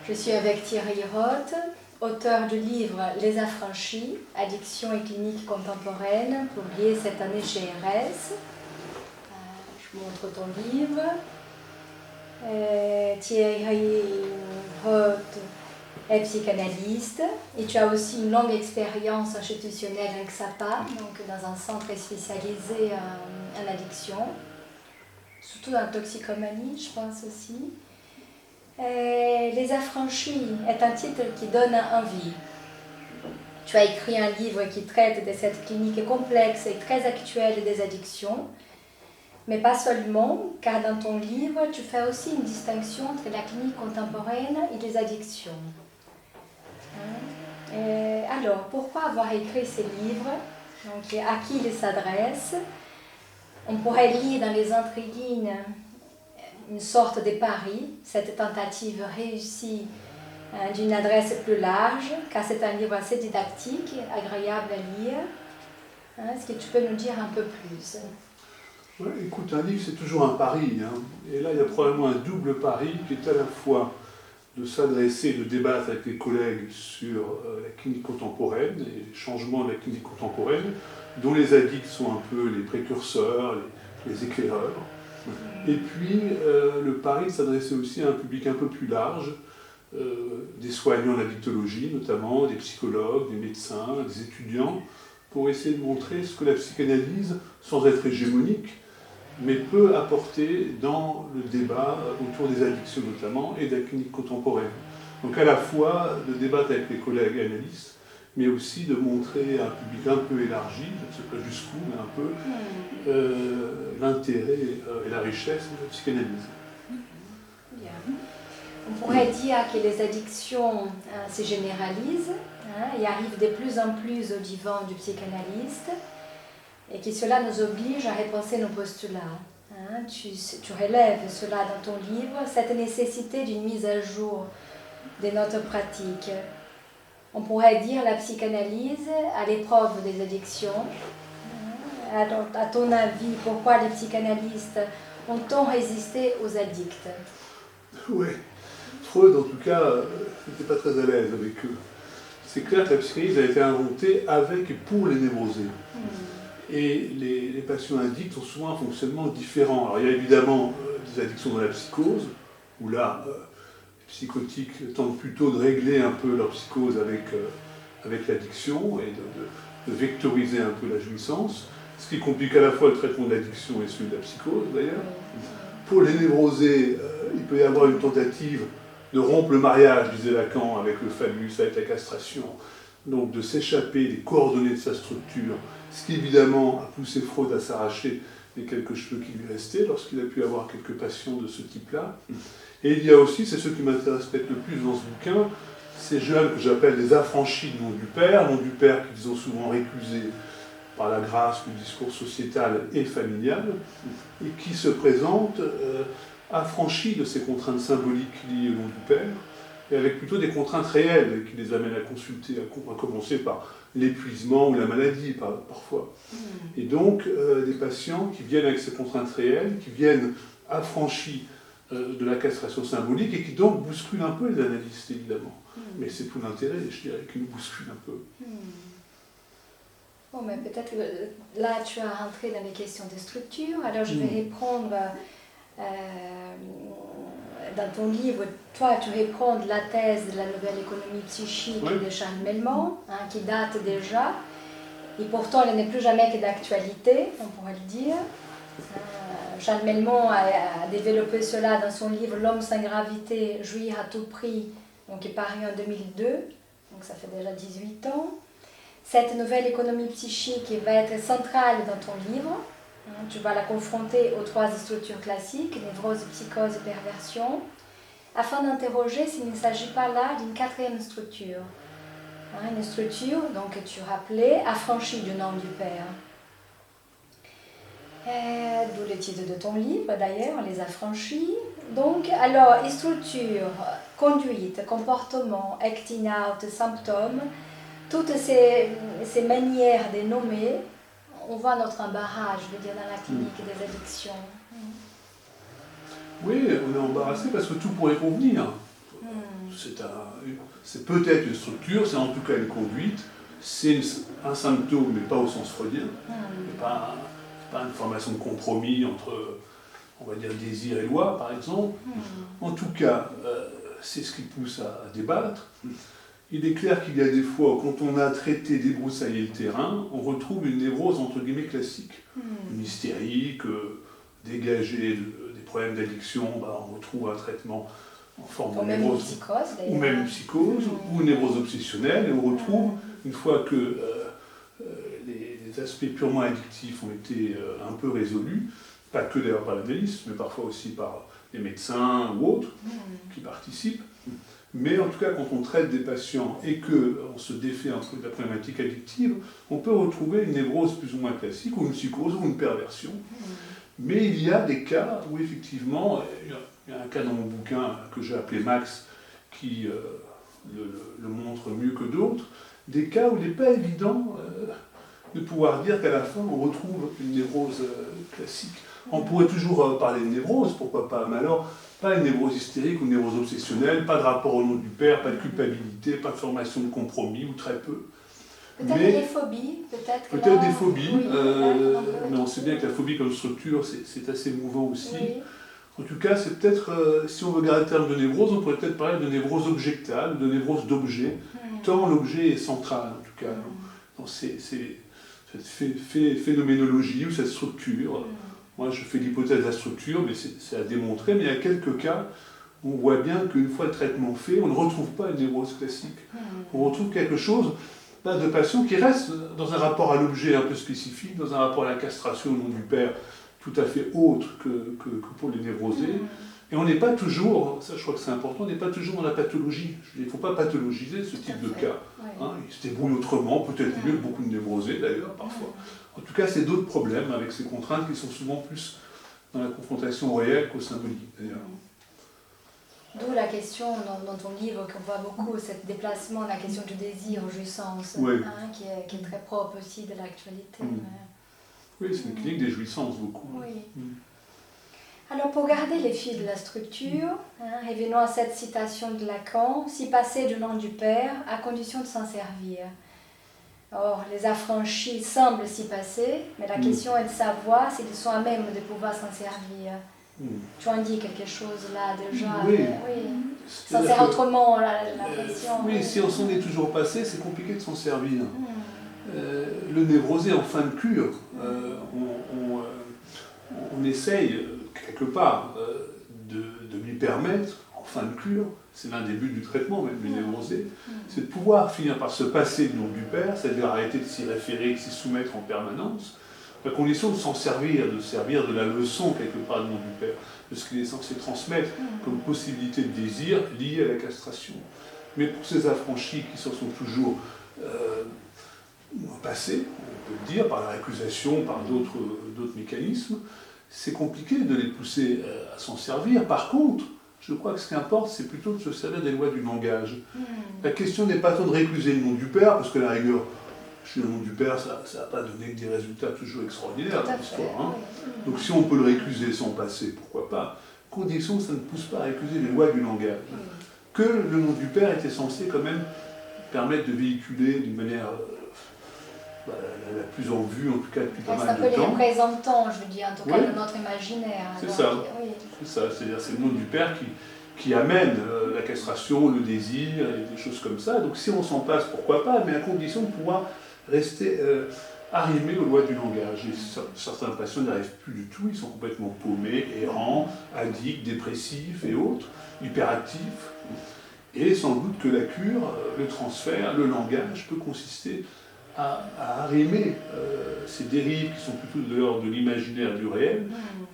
Je suis avec Thierry Roth, auteur du livre Les Affranchis, addiction et clinique contemporaine, publié cette année chez RS. Je montre ton livre. Thierry Roth est psychanalyste et tu as aussi une longue expérience institutionnelle avec SAPA, donc dans un centre spécialisé en addiction, surtout dans la toxicomanie, je pense aussi. Les Affranchis est un titre qui donne envie. Tu as écrit un livre qui traite de cette clinique complexe et très actuelle des addictions, mais pas seulement, car dans ton livre, tu fais aussi une distinction entre la clinique contemporaine et les addictions. Alors, pourquoi avoir écrit ces livres? Donc, à qui ils s'adressent? On pourrait lire dans les entrelignes une sorte de pari, cette tentative réussie d'une adresse plus large, car c'est un livre assez didactique, agréable à lire. Est-ce que tu peux nous dire un peu plus? Ouais, écoute, un livre c'est toujours un pari, hein. Et là il y a probablement un double pari qui est à la fois de s'adresser, de débattre avec les collègues sur la clinique contemporaine et les changements de la clinique contemporaine, dont les addicts sont un peu les précurseurs, les éclaireurs. Et puis le pari de s'adresser aussi à un public un peu plus large, des soignants d'addictologie notamment, des psychologues, des médecins, des étudiants, pour essayer de montrer ce que la psychanalyse, sans être hégémonique, mais peut apporter dans le débat autour des addictions notamment et de la clinique contemporaine. Donc à la fois de débattre avec les collègues analystes, mais aussi de montrer à un public un peu élargi, je ne sais pas jusqu'où, mais un peu, l'intérêt et la richesse de la psychanalyse. Bien. On pourrait dire que les addictions se généralisent et arrivent de plus en plus au divan du psychanalyste, et que cela nous oblige à repenser nos postulats. Tu relèves cela dans ton livre, cette nécessité d'une mise à jour de notre pratique. On pourrait dire la psychanalyse à l'épreuve des addictions. À ton avis, pourquoi les psychanalystes ont-ils résisté aux addicts? Oui, Freud en tout cas n'était pas très à l'aise avec eux. C'est clair que la psychanalyse a été inventée avec et pour les névrosés. Et les patients addicts ont souvent un fonctionnement différent. Alors il y a évidemment des addictions dans la psychose, où là, les psychotiques tentent plutôt de régler un peu leur psychose avec l'addiction et de vectoriser un peu la jouissance, ce qui complique à la fois le traitement de l'addiction et celui de la psychose d'ailleurs. Pour les névrosés, il peut y avoir une tentative de rompre le mariage, disait Lacan, avec le phallus, avec la castration, donc de s'échapper des coordonnées de sa structure, ce qui évidemment a poussé Freud à s'arracher les quelques cheveux qui lui restaient lorsqu'il a pu avoir quelques patients de ce type-là. Et il y a aussi, c'est ce qui m'intéresse peut-être le plus dans ce bouquin, ces jeunes que j'appelle des affranchis du nom du père qu'ils ont souvent récusé par la grâce du discours sociétal et familial, et qui se présentent affranchis de ces contraintes symboliques liées au nom du père, et avec plutôt des contraintes réelles qui les amènent à consulter, à commencer par l'épuisement ou la maladie parfois. Et donc des patients qui viennent avec ces contraintes réelles, qui viennent affranchis de la castration symbolique et qui donc bousculent un peu les analystes évidemment. Mais c'est tout l'intérêt, je dirais, qui nous bousculent un peu. Bon, mais peut-être que là tu as rentré dans les questions de structure, alors je vais répondre dans ton livre, toi tu réponds de la thèse de la nouvelle économie psychique de Charles Melman, qui date déjà, et pourtant elle n'est plus jamais que d'actualité, on pourrait le dire. Charles Melman a développé cela dans son livre L'homme sans gravité, jouir à tout prix, donc qui est paru en 2002, donc ça fait déjà 18 ans. Cette nouvelle économie psychique va être centrale dans ton livre. Tu vas la confronter aux trois structures classiques, névrose, psychose et perversion, afin d'interroger s'il ne s'agit pas là d'une quatrième structure. Une structure, donc, que tu rappelais, affranchie du nom du père. D'où le titre de ton livre, d'ailleurs, Les Affranchis. Donc, alors, structure, conduite, comportement, acting out, symptômes, toutes ces manières de nommer, on voit notre embarras, je veux dire, dans la clinique des addictions. Oui, on est embarrassé parce que tout pourrait convenir. c'est peut-être une structure, c'est en tout cas une conduite, c'est un symptôme, mais pas au sens freudien, pas une formation de compromis entre, on va dire, désir et loi, par exemple. En tout cas, c'est ce qui pousse à débattre. Il est clair qu'il y a des fois, quand on a traité, débroussaillé le terrain, on retrouve une névrose entre guillemets classique. Une hystérique, dégagée des problèmes d'addiction, on retrouve un traitement en forme de névrose, ou même une psychose, ou une névrose obsessionnelle, et on retrouve, une fois que les aspects purement addictifs ont été un peu résolus, pas que d'ailleurs par l'analyste, mais parfois aussi par les médecins ou autres qui participent. Mais en tout cas, quand on traite des patients et qu'on se défait un peu de la problématique addictive, on peut retrouver une névrose plus ou moins classique, ou une psychose, ou une perversion. Mais il y a des cas où effectivement, il y a un cas dans mon bouquin que j'ai appelé Max, qui le montre mieux que d'autres, des cas où il n'est pas évident de pouvoir dire qu'à la fin on retrouve une névrose classique. On pourrait toujours parler de névrose, pourquoi pas, mais alors pas une névrose hystérique ou une névrose obsessionnelle, pas de rapport au nom du père, pas de culpabilité, pas de formation de compromis, ou très peu. Peut-être des phobies, peut-être des phobies, mais on sait bien que la phobie comme structure, c'est assez mouvant aussi. Oui. En tout cas, c'est peut-être, si on veut garder le terme de névrose, on pourrait peut-être parler de névrose objectale, de névrose d'objet, tant l'objet est central, en tout cas, dans cette phénoménologie ou cette structure. Moi, je fais l'hypothèse de la structure, mais c'est à démontrer, mais il y a quelques cas où on voit bien qu'une fois le traitement fait, on ne retrouve pas une névrose classique. On retrouve quelque chose de patients qui restent dans un rapport à l'objet un peu spécifique, dans un rapport à la castration au nom du père tout à fait autre que pour les névrosés. Et on n'est pas toujours, ça je crois que c'est important, on n'est pas toujours dans la pathologie. Il ne faut pas pathologiser ce type de cas. Ils se débrouillent autrement, peut-être mieux que beaucoup de névrosés d'ailleurs, parfois. En tout cas, c'est d'autres problèmes avec ces contraintes qui sont souvent plus dans la confrontation réelle qu'au symbolique d'ailleurs. D'où la question dans ton livre qu'on voit beaucoup, ce déplacement, la question du désir, jouissance, qui est très propre aussi de l'actualité. Oui, c'est une clinique des jouissances beaucoup. Oui. Alors pour garder les fils de la structure, revenons à cette citation de Lacan, « s'y passer du nom du Père, à condition de s'en servir ». Or, les affranchis semblent s'y passer, mais la question est de savoir s'ils sont à même de pouvoir s'en servir. Tu en dis quelque chose là déjà. Oui. S'en sert autrement, l'impression. Oui, si on s'en est toujours passé, c'est compliqué de s'en servir. Le névrosé en fin de cure, on essaye quelque part de lui permettre, en fin de cure, c'est l'un des buts du traitement même du névrosé, c'est de pouvoir finir par se passer du nom du père, c'est-à-dire arrêter de s'y référer, de s'y soumettre en permanence, à condition de s'en servir, de servir de la leçon quelque part du nom du père, de ce qu'il est censé transmettre comme possibilité de désir liée à la castration. Mais pour ces affranchis qui s'en sont toujours passés, on peut le dire, par la récusation, par d'autres mécanismes, c'est compliqué de les pousser à s'en servir. Par contre, je crois que ce qui importe, c'est plutôt de se servir des lois du langage. La question n'est pas tant de récuser le nom du père, parce que la rigueur, chez le nom du père, ça n'a pas donné que des résultats toujours extraordinaires dans l'histoire. Donc si on peut le récuser sans passer, pourquoi pas, condition que ça ne pousse pas à récuser les lois du langage. Que le nom du père était censé quand même permettre de véhiculer d'une manière la plus en vue, en tout cas depuis pas mal de temps. C'est un peu les représentants, je veux dire, en tout cas de notre imaginaire. C'est ça, c'est-à-dire c'est le nom du père qui amène la castration, le désir, et des choses comme ça. Donc si on s'en passe, pourquoi pas, mais à condition de pouvoir rester arrimés aux lois du langage. Et certains patients n'arrivent plus du tout, ils sont complètement paumés, errants, addicts, dépressifs et autres, hyperactifs. Et sans doute que la cure, le transfert, le langage peut consister à arrimer ces dérives qui sont plutôt de l'ordre de l'imaginaire du réel,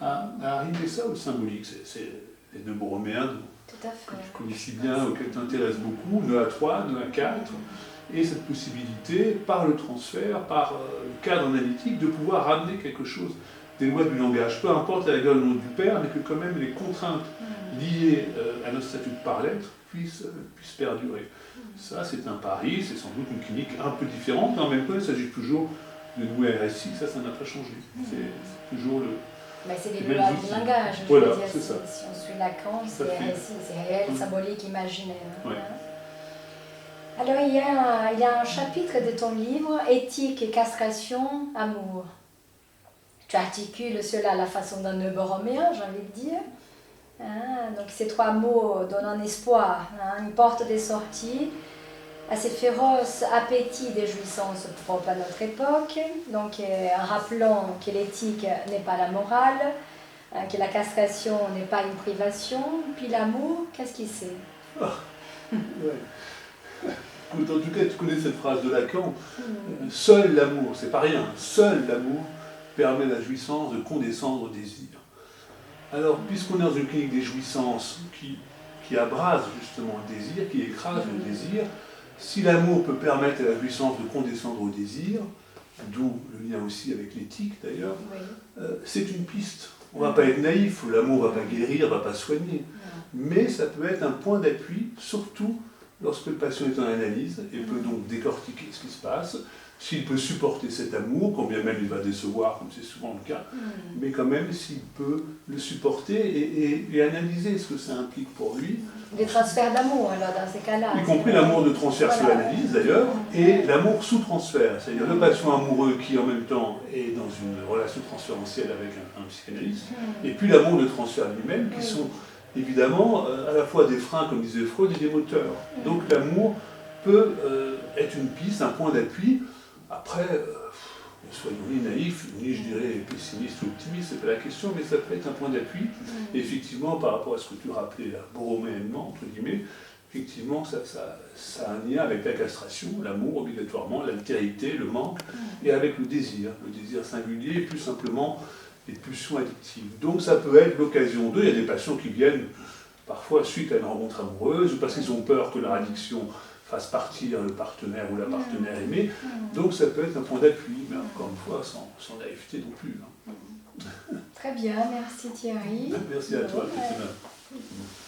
à arrimer ça au symbolique. C'est les neuroméens que tu connais si bien, auxquels t'intéresses beaucoup, nœud A3, nœud A4, et cette possibilité, par le transfert, par le cadre analytique, de pouvoir ramener quelque chose des lois du langage. Peu importe la rigueur du nom du père, mais que quand même les contraintes liées à notre statut de par-l'être puissent perdurer. Ça, c'est un pari, c'est sans doute une clinique un peu différente, mais en même temps, il s'agit toujours de nouer un récit, ça n'a pas changé. C'est toujours Mais c'est des les mêmes lois outils. du langage, je Voilà, veux dire. c'est ça. Si on suit Lacan, Tout à fait. c'est réel, symbolique, imaginaire. Ouais. Alors, il y a un chapitre de ton livre, Éthique, castration, amour. Tu articules cela à la façon d'un neuroméen, j'ai envie de dire. Donc, ces trois mots donnent un espoir, une porte des sorties à ces féroces appétits des jouissances propres à notre époque. Donc, en rappelant que l'éthique n'est pas la morale, que la castration n'est pas une privation, puis l'amour, qu'est-ce qu'il sait? Ouais. Écoute, en tout cas, tu connais cette phrase de Lacan. Seul l'amour, c'est pas rien, seul l'amour permet la jouissance de condescendre au désir. Alors, puisqu'on est dans une clinique des jouissances qui abrase justement le désir, qui écrase le désir, si l'amour peut permettre à la jouissance de condescendre au désir, d'où le lien aussi avec l'éthique d'ailleurs, c'est une piste. On ne va pas être naïf, l'amour ne va pas guérir, ne va pas soigner, mais ça peut être un point d'appui, surtout lorsque le patient est en analyse et peut donc décortiquer ce qui se passe, s'il peut supporter cet amour, quand bien même il va décevoir, comme c'est souvent le cas, mais quand même s'il peut le supporter et analyser ce que ça implique pour lui. Des transferts d'amour, alors, dans ces cas-là. Y compris l'amour de transfert sous l'analyse, d'ailleurs, et l'amour sous transfert, c'est-à-dire le patient amoureux qui, en même temps, est dans une relation transférentielle avec un psychanalyste, et puis l'amour de transfert lui-même, qui sont évidemment à la fois des freins, comme disait Freud, et des moteurs. Donc l'amour peut être une piste, un point d'appui. Après, ne soyons ni naïfs, ni je dirais pessimistes ou optimistes, c'est pas la question, mais ça peut être un point d'appui. Et effectivement, par rapport à ce que tu rappelais là, borroméennement, entre guillemets, effectivement, ça a un lien avec la castration, l'amour obligatoirement, l'altérité, le manque, et avec le désir singulier, et plus simplement les pulsions addictives. Donc ça peut être l'occasion d'eux. Il y a des patients qui viennent parfois suite à une rencontre amoureuse, ou parce qu'ils ont peur que leur addiction fasse partir le partenaire ou la partenaire aimée. Donc ça peut être un point d'appui, mais encore une fois, sans naïveté non plus. Très bien, merci Thierry. Merci à toi, Christina.